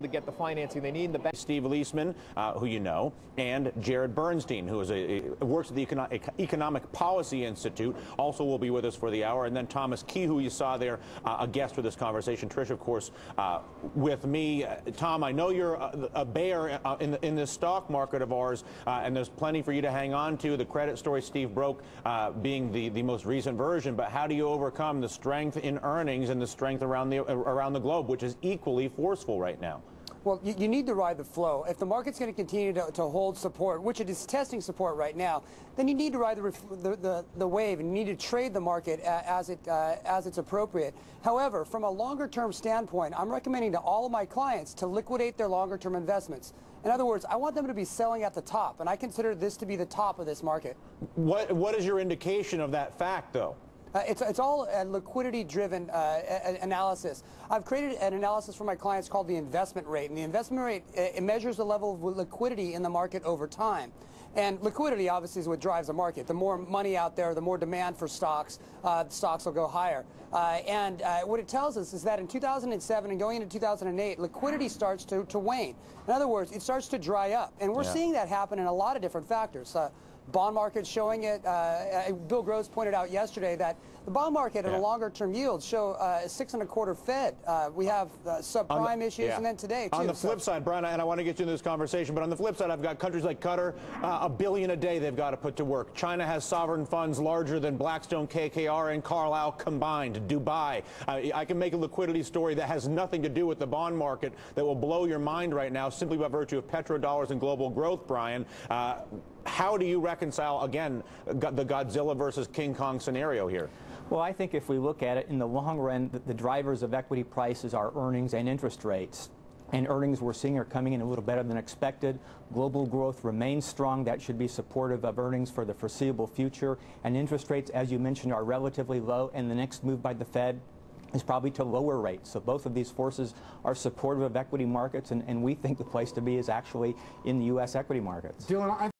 to get the financing they need. Steve Leisman, who you know, and Jared Bernstein, who works at the Economic Policy Institute, also will be with us for the hour. And then Thomas Key, who you saw there, a guest for this conversation. Trish, of course, with me. Tom, I know you're a bear in this stock market of ours, and there's plenty for you to hang on to. The credit story Steve broke being the most recent version. But how do you overcome the strength in earnings and the strength around the globe, which is equally forceful right now? Well, you need to ride the flow. If the market's going to continue to hold support, which it is testing support right now, then you need to ride the wave, and you need to trade the market as it's appropriate. However, from a longer-term standpoint, I'm recommending to all of my clients to liquidate their longer-term investments. In other words, I want them to be selling at the top, and I consider this to be the top of this market. What is your indication of that fact, though? It's all a liquidity-driven analysis. I've created an analysis for my clients called the investment rate. And the investment rate, it measures the level of liquidity in the market over time. And liquidity, obviously, is what drives the market. The more money out there, the more demand for stocks, stocks will go higher. What it tells us is that in 2007 and going into 2008, liquidity starts to wane. In other words, it starts to dry up. And we're seeing that happen in a lot of different factors. Bond market showing it. Bill Gross pointed out yesterday that the bond market and the longer-term yields show 6.25 Fed. We have subprime issues, and then today, too. On the flip side, Brian, and I want to get you into this conversation, but on the flip side, I've got countries like Qatar, $1 billion a day they've got to put to work. China has sovereign funds larger than Blackstone, KKR, and Carlyle combined. Dubai. I can make a liquidity story that has nothing to do with the bond market that will blow your mind right now simply by virtue of petrodollars and global growth, Brian. How do you reconcile, again, the Godzilla versus King Kong scenario here? Well, I think if we look at it in the long run, the drivers of equity prices are earnings and interest rates. And earnings we're seeing are coming in a little better than expected. Global growth remains strong. That should be supportive of earnings for the foreseeable future. And interest rates, as you mentioned, are relatively low. And the next move by the Fed is probably to lower rates. So both of these forces are supportive of equity markets. And we think the place to be is actually in the U.S. equity markets. Dylan,